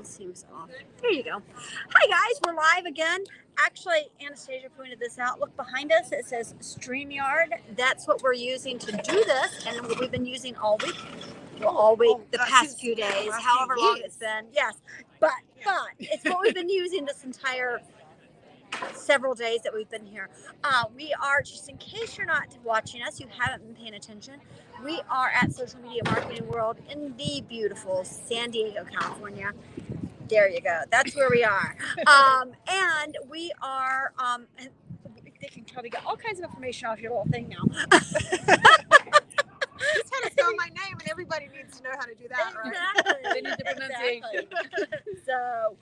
seems off. There you go. Hi guys, we're live again. Actually, Anastasia pointed this out. Look behind us. It says StreamYard. That's what we're using to do this, and we've been using all week. Well, all week, the past few days, however long it's been. Yes, but it's what we've been using this entire several days that we've been here. We are, just in case you're not watching us, you haven't been paying attention, we are at Social Media Marketing World in the beautiful San Diego, California. There you go. That's where we are. And we are, and they can probably get all kinds of information off your little thing now. Just how to spell my name, and everybody needs to know how to do that, right? Exactly. They need the pronunciation. Exactly. So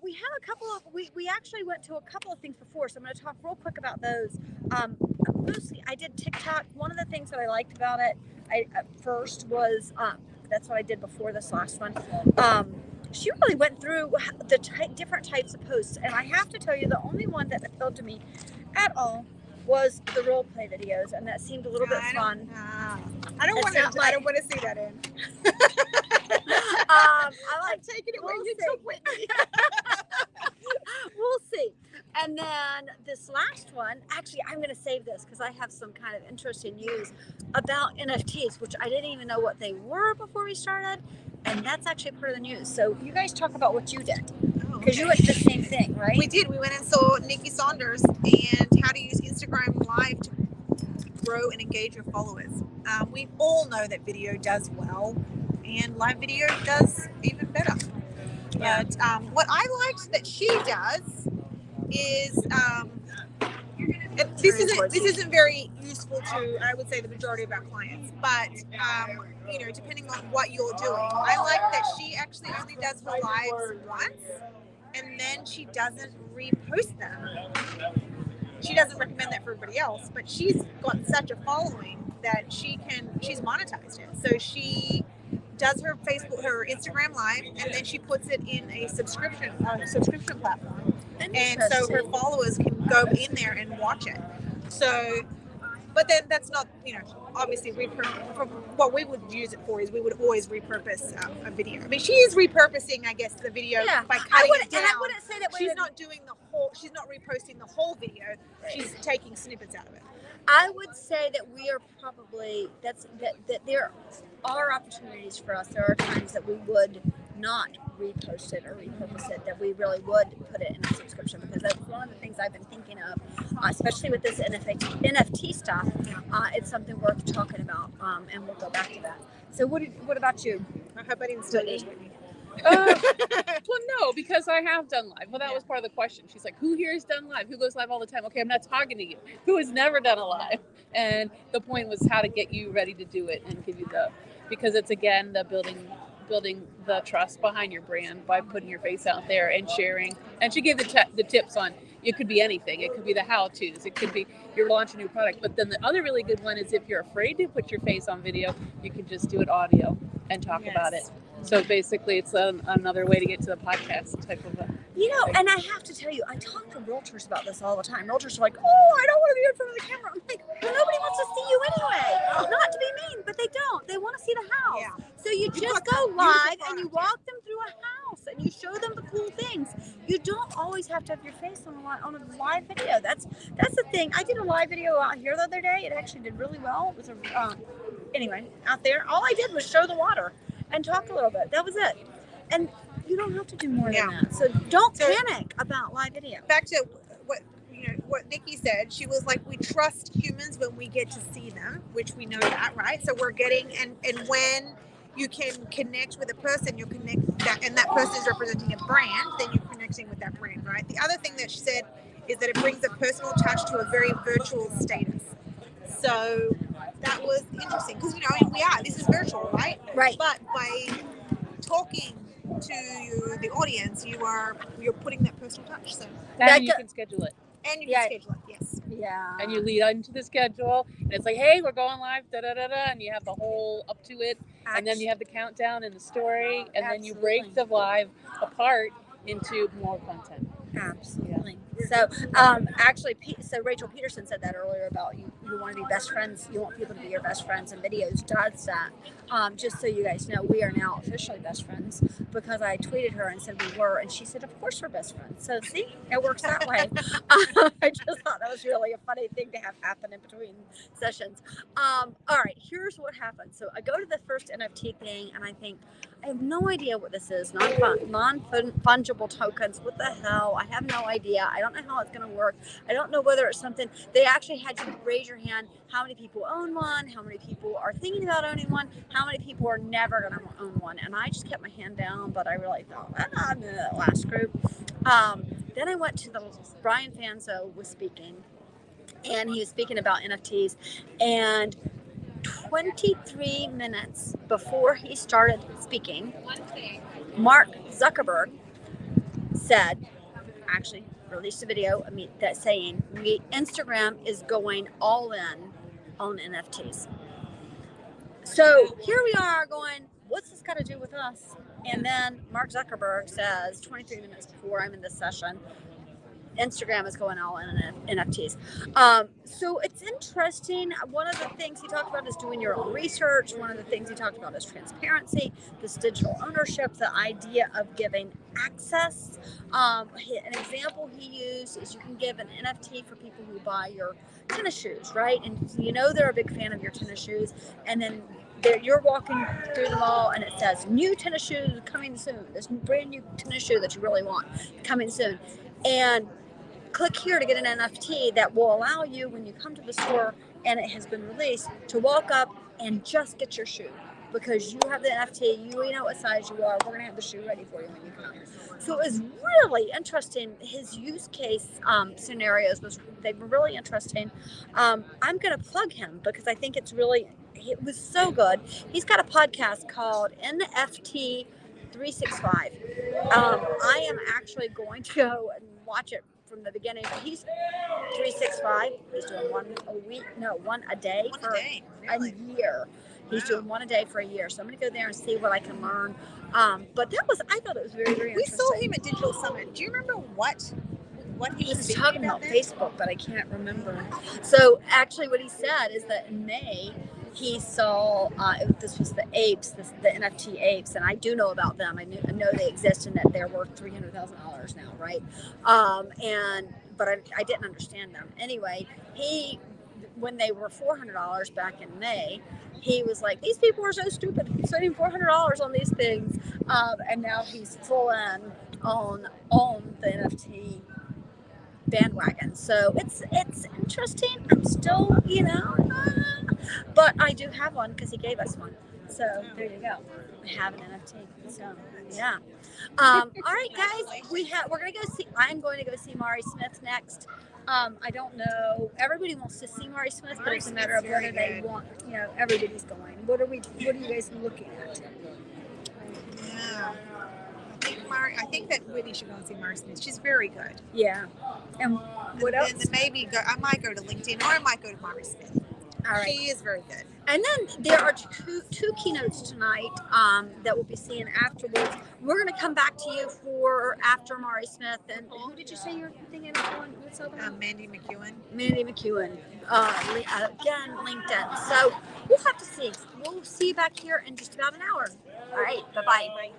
we have a couple of, we actually went to a couple of things before, so I'm going to talk real quick about those. Mostly, I did TikTok. One of the things that I liked about it, at first was, that's what I did before this last one. She really went through the different types of posts, and I have to tell you, the only one that appealed to me at all was the role play videos, and that seemed a little bit fun. I don't want to see that in. I like taking it where you took with me. We'll see. And then this last one, actually, I'm going to save this because I have some kind of interesting news about NFTs, which I didn't even know what they were before we started. And that's actually part of the news. So you guys talk about what you did. Because you went to the same thing, right? We did. We went and saw Nikki Saunders and how to use Instagram Live to grow and engage your followers. We all know that video does well, and live video does even better. Yeah. But what I liked that she does is this isn't very useful to, I would say, the majority of our clients, but depending on what you're doing, I like that she actually only does her lives once, and then she doesn't repost them. She doesn't recommend that for everybody else, but she's got such a following that she's monetized it. So she does her Instagram Live, and then she puts it in a subscription platform, and so her followers can go in there and watch it. So, but then that's not, obviously what we would use it for is we would always repurpose a video. I mean, she is repurposing, I guess, the video by cutting it down. And I wouldn't say that she's not doing she's not reposting the whole video. Right. She's taking snippets out of it. I would say that we are probably, that there are opportunities for us. There are times that we would not repost it or repurpose it, that we really would put it in a subscription, because that's one of the things I've been thinking of, especially with this NFT stuff. It's something worth talking about, and we'll go back to that. So what about you? I hope I didn't steal yours. Well, no, because I have done live. Well, that was part of the question. She's like, who here has done live? Who goes live all the time? Okay, I'm not talking to you. Who has never done a live? And the point was how to get you ready to do it and give you because it's, again, the building the trust behind your brand by putting your face out there and sharing. And she gave the tips on, it could be anything. It could be the how-tos. It could be you're launching a new product. But then the other really good one is if you're afraid to put your face on video, you can just do it audio and talk about it. So basically, it's another way to get to the podcast type of thing. And I have to tell you, I talk to realtors about this all the time. Realtors are like, oh, I don't want to be in front of the camera. I'm like, well, nobody wants to see you anyway. Not to be mean, but they don't. They want to see the house. Yeah. So you just go live and you walk them through a house and you show them the cool things. You don't always have to have your face on a live video. That's the thing. I did a live video out here the other day. It actually did really well. It was anyway, out there, all I did was show the water and talk a little bit. That was it. And you don't have to do more than that. So don't panic about live video. Back to what Nikki said. She was like, we trust humans when we get to see them, which we know that, right? So we're getting, and when you can connect with a person, you connect that, and that person is representing a brand, then you're connecting with that brand, right? The other thing that she said is that it brings a personal touch to a very virtual status. So that was interesting because, this is virtual, right? Right. But by talking to the audience, you're putting that personal touch. So and you can schedule it. And you can schedule it, yes. Yeah. And you lead into the schedule, and it's like, hey, we're going live, and you have the whole up to it, and then you have the countdown and the story, and then you break the live apart into more content. Absolutely. So, actually, so Rachel Peterson said that earlier about you want to be best friends. You want people to be your best friends, and videos does that. Just so you guys know, we are now officially best friends because I tweeted her and said we were, and she said, "Of course we're best friends." So, see, it works that way. I just thought that was really a funny thing to have happen in between sessions. All right, here's what happened. So, I go to the first NFT thing, and I think, I have no idea what this is. Non-fungible tokens. What the hell? I have no idea. I don't know how it's going to work. I don't know whether it's something. They actually had you raise your hand. How many people own one? How many people are thinking about owning one? How many people are never going to own one? And I just kept my hand down, but I really thought, I'm in that last group. Then I went to Brian Fanzo was speaking, and he was speaking about NFTs, and 23 minutes before he started speaking, Mark Zuckerberg actually released a video that saying Instagram is going all in on NFTs. So here we are going, what's this got to do with us? And then Mark Zuckerberg says 23 minutes before I'm in this session, Instagram is going all in NFTs. So it's interesting. One of the things he talked about is doing your own research. One of the things he talked about is transparency, this digital ownership, the idea of giving access. An example he used is you can give an NFT for people who buy your tennis shoes, right? And you know they're a big fan of your tennis shoes, and then you're walking through the mall and it says new tennis shoes coming soon. This brand new tennis shoe that you really want coming soon. And click here to get an NFT that will allow you, when you come to the store and it has been released, to walk up and just get your shoe because you have the NFT, you know what size you are, we're going to have the shoe ready for you when you come. So it was really interesting. His use case scenarios they were really interesting. I'm going to plug him because I think it was so good. He's got a podcast called NFT 365. I am actually going to go and watch it from the beginning. He's 365. He's doing one a day for a year. He's doing one a day for a year. So I'm going to go there and see what I can learn. But I thought it was very, very interesting. We saw him at Digital Summit. Do you remember what he was talking about Facebook, but I can't remember. So actually what he said is that in May, he saw this was the apes, the NFT apes, and I do know about them. I know they exist and that they're worth $300,000 now, right? But I didn't understand them. Anyway, when they were $400 back in May, he was like, these people are so stupid, spending $400 on these things, and now he's full in on the NFT bandwagon. So it's interesting. I'm still, but I do have one because he gave us one. So there you go. I have an NFT. So yeah. All right, guys. We're gonna go see. I'm going to go see Mari Smith next. I don't know. Everybody wants to see Mari Smith, but it's a matter of whether they want. Everybody's going. What are you guys looking at? Yeah. I think that Whitney should go and see Mari Smith. She's very good. Yeah. And what else? And maybe I might go to LinkedIn or I might go to Mari Smith. All right. She is very good. And then there are two keynotes tonight that we'll be seeing afterwards. We're going to come back to you for after Mari Smith. And who did you say you're thinking of? Mandy McEwen. Mandy McEwen. Again, LinkedIn. So we'll have to see. We'll see you back here in just about an hour. All right. Bye-bye. Bye.